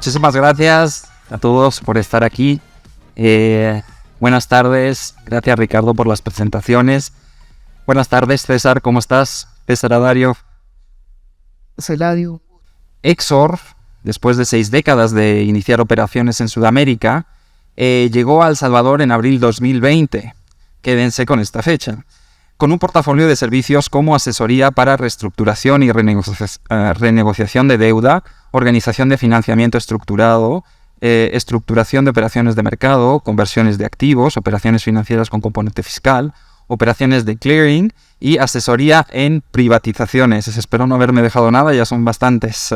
muchísimas gracias a todos por estar aquí. Buenas tardes, gracias Ricardo por las presentaciones. Buenas tardes César, ¿cómo estás? César Adario. Celadio. Exor, después de 6 décadas de iniciar operaciones en Sudamérica, llegó a El Salvador en abril 2020. Quédense con esta fecha. Con un portafolio de servicios como asesoría para reestructuración y renegociación de deuda, organización de financiamiento estructurado, estructuración de operaciones de mercado, conversiones de activos, operaciones financieras con componente fiscal, operaciones de clearing y asesoría en privatizaciones. Espero no haberme dejado nada, ya son bastantes.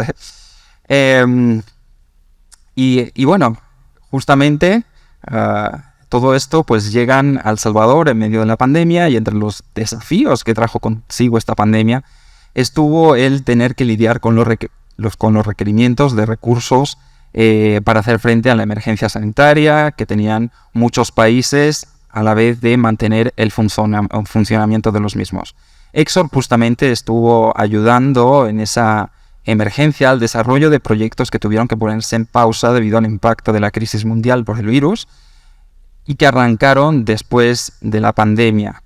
Y bueno, justamente todo esto pues llegan a El Salvador en medio de la pandemia, y entre los desafíos que trajo consigo esta pandemia estuvo el tener que lidiar con los requerimientos de recursos para hacer frente a la emergencia sanitaria que tenían muchos países a la vez de mantener el funcionamiento de los mismos. Exor justamente estuvo ayudando en esa emergencia al desarrollo de proyectos que tuvieron que ponerse en pausa debido al impacto de la crisis mundial por el virus y que arrancaron después de la pandemia.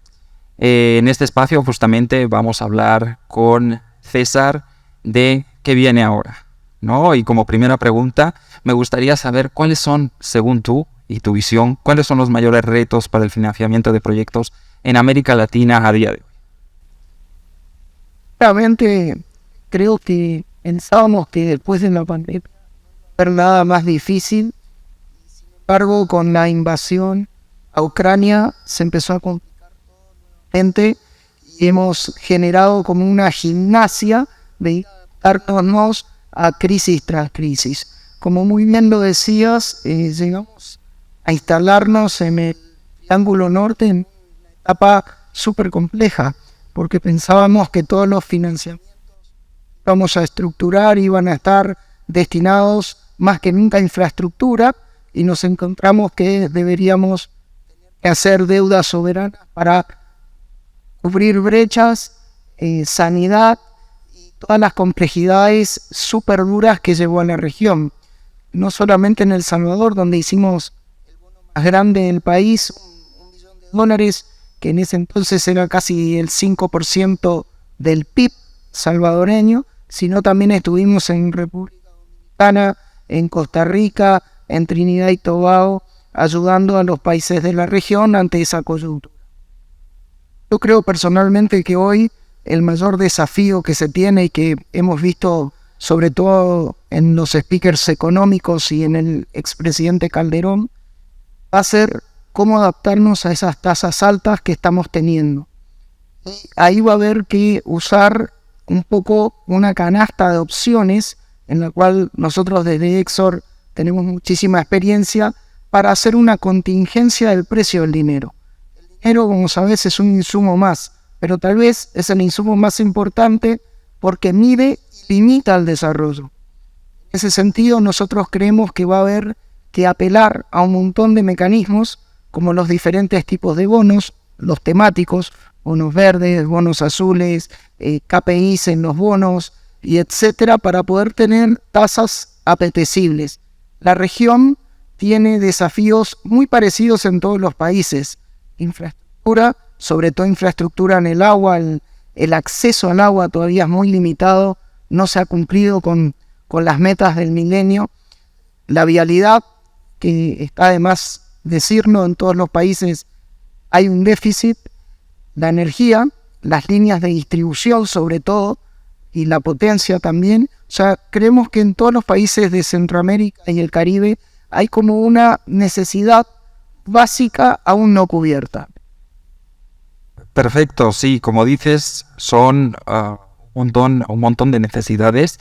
En este espacio justamente vamos a hablar con César de qué viene ahora, ¿no? Y como primera pregunta, me gustaría saber cuáles son, según tú y tu visión, cuáles son los mayores retos para el financiamiento de proyectos en América Latina a día de hoy. Realmente creo que pensábamos que después de la pandemia no iba a haber nada más difícil. Sin embargo, con la invasión a Ucrania se empezó a complicar todo nuevamente y hemos generado como una gimnasia de adaptarnos a crisis tras crisis. Como muy bien lo decías, llegamos a instalarnos en el Triángulo Norte en una etapa súper compleja, porque pensábamos que todos los financiamientos que íbamos a estructurar iban a estar destinados más que nunca a infraestructura, y nos encontramos que deberíamos hacer deuda soberana para cubrir brechas, sanidad y todas las complejidades súper duras que llevó a la región. No solamente en El Salvador, donde hicimos el bono más grande del país, $1 billón, que en ese entonces era casi el 5% del PIB salvadoreño, sino también estuvimos en República Dominicana, en Costa Rica, en Trinidad y Tobago, ayudando a los países de la región ante esa coyuntura. Yo creo personalmente que hoy el mayor desafío que se tiene y que hemos visto sobre todo en los speakers económicos y en el expresidente Calderón, va a ser cómo adaptarnos a esas tasas altas que estamos teniendo. Y ahí va a haber que usar un poco una canasta de opciones en la cual nosotros desde Exor tenemos muchísima experiencia para hacer una contingencia del precio del dinero. El dinero, como sabes, es un insumo más, pero tal vez es el insumo más importante porque mide y limita el desarrollo. En ese sentido, nosotros creemos que va a haber que apelar a un montón de mecanismos, como los diferentes tipos de bonos, los temáticos, bonos verdes, bonos azules, KPIs en los bonos, y etcétera, para poder tener tasas apetecibles. La región tiene desafíos muy parecidos en todos los países. Infraestructura, sobre todo infraestructura en el agua, el acceso al agua todavía es muy limitado, no se ha cumplido con las metas del milenio. La vialidad, que está de más decirlo, en todos los países hay un déficit. La energía, las líneas de distribución sobre todo, y la potencia también. O sea, creemos que en todos los países de Centroamérica y el Caribe hay como una necesidad básica aún no cubierta. Perfecto, sí, como dices, son un montón de necesidades.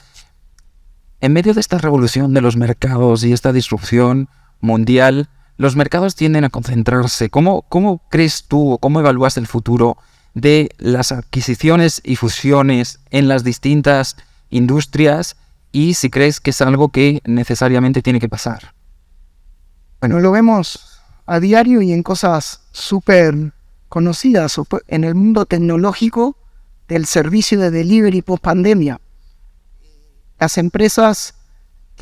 En medio de esta revolución de los mercados y esta disrupción mundial, los mercados tienden a concentrarse. ¿Cómo crees tú o cómo evalúas el futuro de las adquisiciones y fusiones en las distintas industrias, y si crees que es algo que necesariamente tiene que pasar? Bueno, lo vemos a diario y en cosas súper conocidas en el mundo tecnológico del servicio de delivery post pandemia. Las empresas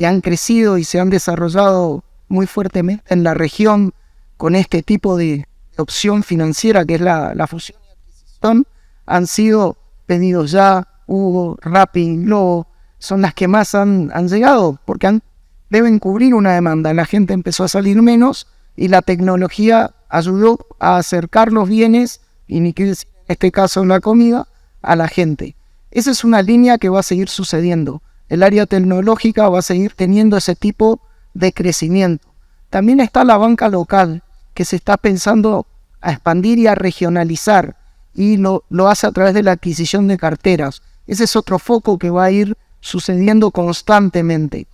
que han crecido y se han desarrollado muy fuertemente en la región con este tipo de opción financiera que es la fusión y adquisición, han sido Pedidos Ya, Uber, Rappi, Globo, son las que más han llegado, porque deben cubrir una demanda. La gente empezó a salir menos y la tecnología ayudó a acercar los bienes, y ni qué decir en este caso la comida, a la gente. Esa es una línea que va a seguir sucediendo. El área tecnológica va a seguir teniendo ese tipo de crecimiento. También está la banca local, que se está pensando a expandir y a regionalizar, y lo hace a través de la adquisición de carteras. Ese es otro foco que va a ir sucediendo constantemente.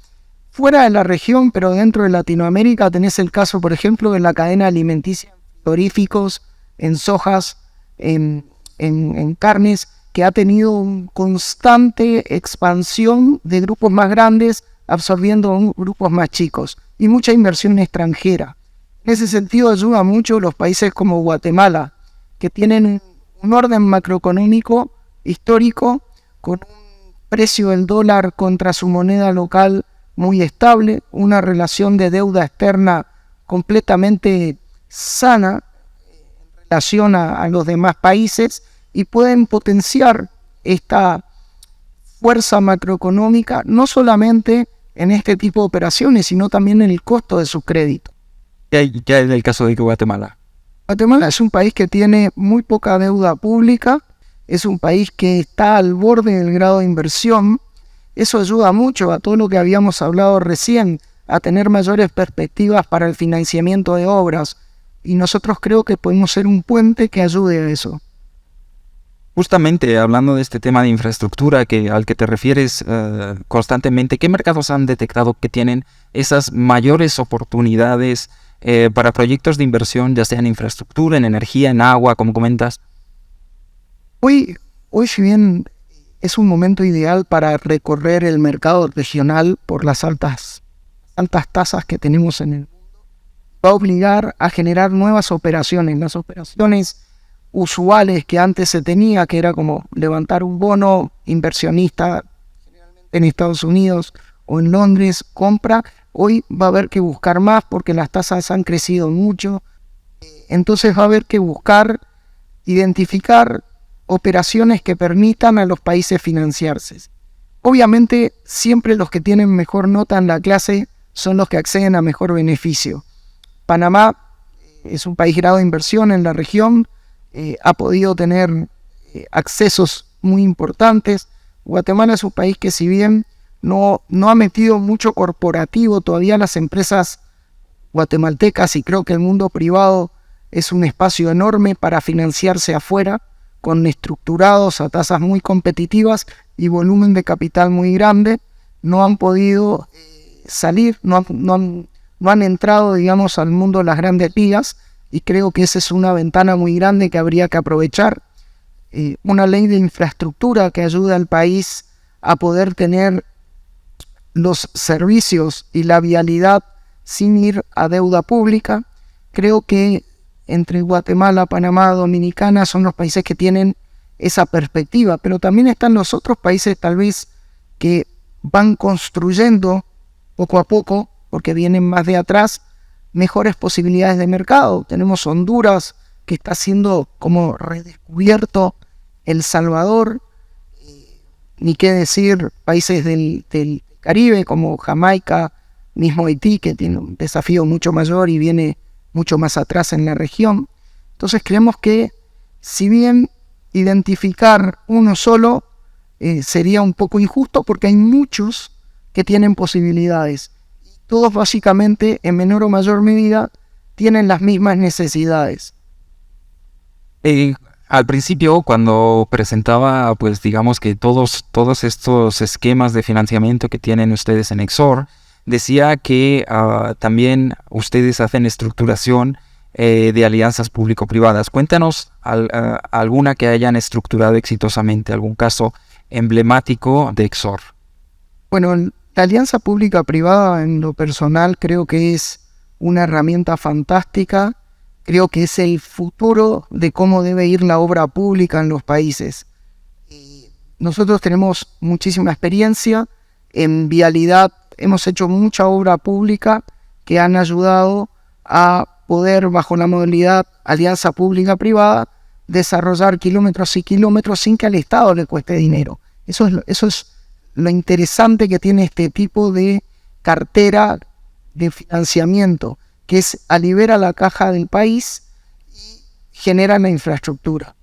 Fuera de la región, pero dentro de Latinoamérica, tenés el caso, por ejemplo, de la cadena alimenticia en frigoríficos, en sojas, en carnes, que ha tenido una constante expansión de grupos más grandes absorbiendo grupos más chicos y mucha inversión extranjera. En ese sentido ayuda mucho los países como Guatemala, que tienen un orden macroeconómico histórico con un precio del dólar contra su moneda local muy estable, una relación de deuda externa completamente sana en relación a los demás países, y pueden potenciar esta fuerza macroeconómica no solamente en este tipo de operaciones, sino también en el costo de su crédito. ¿Qué hay en el caso de Guatemala? Guatemala es un país que tiene muy poca deuda pública, es un país que está al borde del grado de inversión. Eso ayuda mucho a todo lo que habíamos hablado recién, a tener mayores perspectivas para el financiamiento de obras, y nosotros creo que podemos ser un puente que ayude a eso. Justamente hablando de este tema de infraestructura al que te refieres constantemente, ¿qué mercados han detectado que tienen esas mayores oportunidades para proyectos de inversión, ya sea en infraestructura, en energía, en agua, como comentas? Hoy si bien es un momento ideal para recorrer el mercado regional por las altas tasas que tenemos en el mundo, va a obligar a generar nuevas operaciones. Las operaciones usuales que antes se tenía, que era como levantar un bono inversionista en Estados Unidos o en Londres, compra, hoy va a haber que buscar más porque las tasas han crecido mucho. Entonces va a haber que buscar, identificar operaciones que permitan a los países financiarse. Obviamente siempre los que tienen mejor nota en la clase son los que acceden a mejor beneficio. Panamá es un país grado de inversión en la región, ha podido tener accesos muy importantes. Guatemala es un país que, si bien no ha metido mucho corporativo, todavía las empresas guatemaltecas, y creo que el mundo privado es un espacio enorme para financiarse afuera, con estructurados a tasas muy competitivas y volumen de capital muy grande, no han podido salir, no han entrado, digamos, al mundo de las grandes ligas, y creo que esa es una ventana muy grande que habría que aprovechar. Una ley de infraestructura que ayude al país a poder tener los servicios y la vialidad sin ir a deuda pública. Creo que entre Guatemala, Panamá, Dominicana son los países que tienen esa perspectiva, pero también están los otros países tal vez que van construyendo poco a poco, porque vienen más de atrás, mejores posibilidades de mercado. Tenemos Honduras, que está siendo como redescubierto, El Salvador, ni qué decir países del Caribe como Jamaica, mismo Haití, que tiene un desafío mucho mayor y viene mucho más atrás en la región. Entonces creemos que, si bien identificar uno solo sería un poco injusto, porque hay muchos que tienen posibilidades, todos básicamente en menor o mayor medida tienen las mismas necesidades. Al principio, cuando presentaba, pues digamos que todos estos esquemas de financiamiento que tienen ustedes en Exor, decía que también ustedes hacen estructuración de alianzas público-privadas. Cuéntanos alguna que hayan estructurado exitosamente, algún caso emblemático de Exor. Bueno, la alianza pública-privada, en lo personal, creo que es una herramienta fantástica. Creo que es el futuro de cómo debe ir la obra pública en los países. Nosotros tenemos muchísima experiencia en vialidad hemos hecho mucha obra pública que han ayudado a poder, bajo la modalidad alianza pública-privada, desarrollar kilómetros y kilómetros sin que al Estado le cueste dinero. Eso es lo interesante que tiene este tipo de cartera de financiamiento, que es libera la caja del país y genera la infraestructura.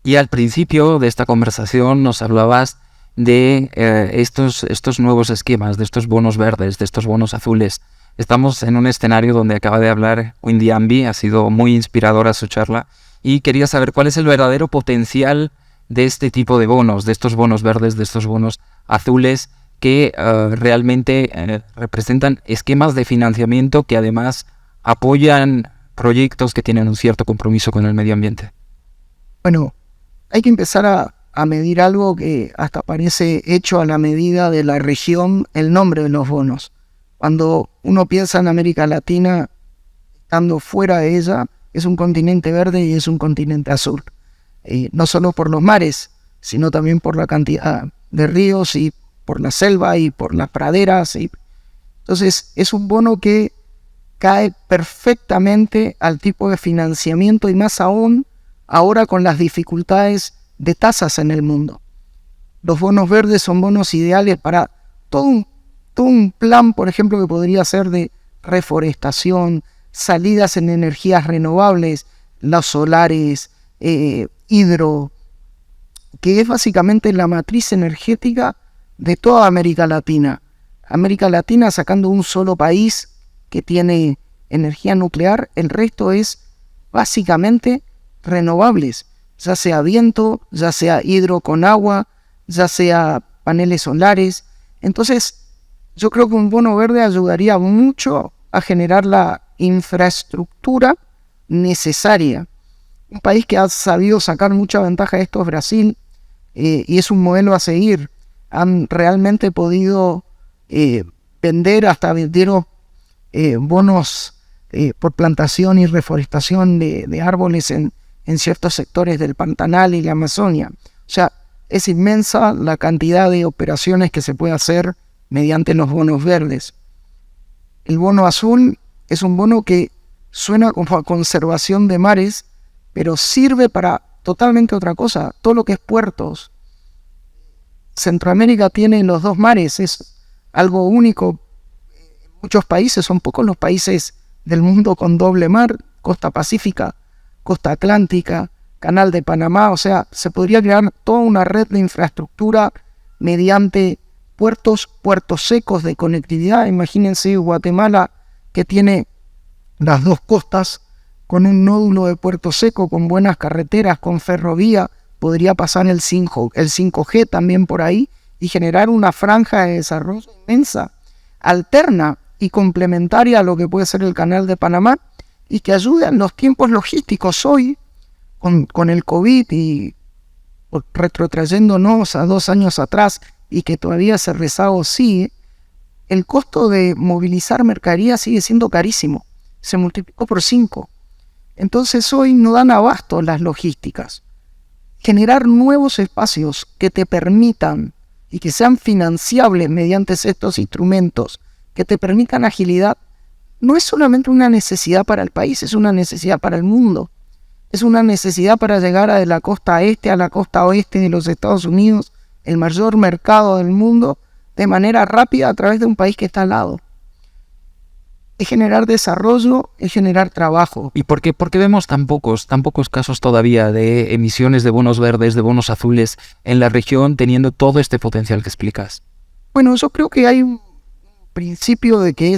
Y al principio de esta conversación nos hablabas de estos nuevos esquemas, de estos bonos verdes, de estos bonos azules. Estamos en un escenario donde acaba de hablar Windy Ambie, ha sido muy inspiradora su charla, y quería saber cuál es el verdadero potencial de este tipo de bonos, de estos bonos verdes, de estos bonos azules, que realmente representan esquemas de financiamiento que además apoyan proyectos que tienen un cierto compromiso con el medio ambiente. Bueno, hay que empezar a medir algo que hasta parece hecho a la medida de la región, el nombre de los bonos. Cuando uno piensa en América Latina, estando fuera de ella, es un continente verde y es un continente azul. No solo por los mares, sino también por la cantidad de ríos y por la selva y por las praderas. Entonces es un bono que cae perfectamente al tipo de financiamiento y más aún ahora con las dificultades de tasas en el mundo. Los bonos verdes son bonos ideales para todo un plan, por ejemplo, que podría ser de reforestación, salidas en energías renovables, los solares, hidro, que es básicamente la matriz energética de toda América Latina. América Latina sacando un solo país que tiene energía nuclear, el resto es básicamente renovables, ya sea viento, ya sea hidro con agua, ya sea paneles solares. Entonces, yo creo que un bono verde ayudaría mucho a generar la infraestructura necesaria. Un país que ha sabido sacar mucha ventaja de esto es Brasil, y es un modelo a seguir. Han realmente podido vender, hasta vendieron bonos por plantación y reforestación de árboles en ciertos sectores del Pantanal y la Amazonia. O sea, es inmensa la cantidad de operaciones que se puede hacer mediante los bonos verdes. El bono azul es un bono que suena como a conservación de mares, pero sirve para totalmente otra cosa, todo lo que es puertos. Centroamérica tiene los dos mares, es algo único. En muchos países, son pocos los países del mundo con doble mar, costa pacífica, costa atlántica, canal de Panamá. O sea, se podría crear toda una red de infraestructura mediante puertos secos de conectividad. Imagínense Guatemala, que tiene las dos costas con un nódulo de puerto seco, con buenas carreteras, con ferrovía. Podría pasar el 5G también por ahí y generar una franja de desarrollo inmensa, alterna y complementaria a lo que puede ser el canal de Panamá, y que ayude en los tiempos logísticos hoy, con el COVID y retrotrayéndonos a 2 años atrás, y que todavía ese rezago sigue. El costo de movilizar mercadería sigue siendo carísimo, se multiplicó por 5. Entonces hoy no dan abasto las logísticas. Generar nuevos espacios que te permitan y que sean financiables mediante estos instrumentos, que te permitan agilidad, no es solamente una necesidad para el país, es una necesidad para el mundo. Es una necesidad para llegar de la costa este a la costa oeste de los Estados Unidos, el mayor mercado del mundo, de manera rápida a través de un país que está al lado. Es generar desarrollo, es generar trabajo. ¿Y por qué vemos tan pocos casos todavía de emisiones de bonos verdes, de bonos azules en la región, teniendo todo este potencial que explicas? Bueno, yo creo que hay un principio de que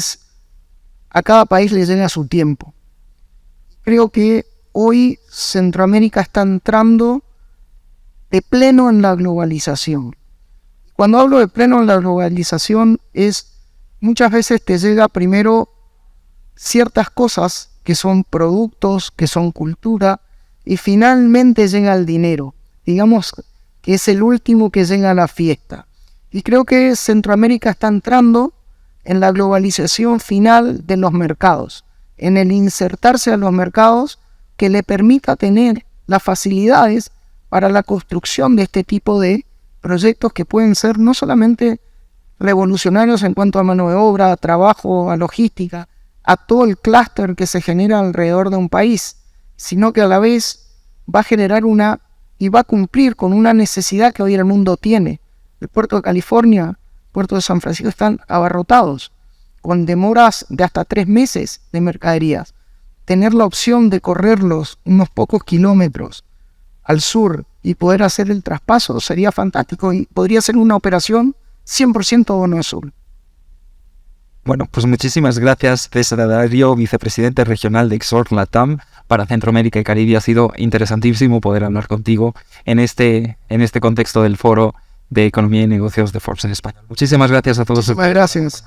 a cada país le llega su tiempo. Creo que hoy Centroamérica está entrando de pleno en la globalización. Cuando hablo de pleno en la globalización muchas veces te llega primero ciertas cosas que son productos, que son cultura, y finalmente llega el dinero. Digamos que es el último que llega a la fiesta. Y creo que Centroamérica está entrando en la globalización final de los mercados, en el insertarse a los mercados que le permita tener las facilidades para la construcción de este tipo de proyectos que pueden ser no solamente revolucionarios en cuanto a mano de obra, a trabajo, a logística, a todo el clúster que se genera alrededor de un país, sino que a la vez va a generar y va a cumplir con una necesidad que hoy el mundo tiene. El puerto de California, el puerto de San Francisco están abarrotados, con demoras de hasta 3 meses de mercaderías. Tener la opción de correrlos unos pocos kilómetros al sur y poder hacer el traspaso sería fantástico y podría ser una operación 100% bono azul. Bueno, pues muchísimas gracias, César Dario, vicepresidente regional de Exhort Latam para Centroamérica y Caribe. Ha sido interesantísimo poder hablar contigo en este contexto del Foro de Economía y Negocios de Forbes en Español. Muchísimas gracias a todos. Muchísimas gracias.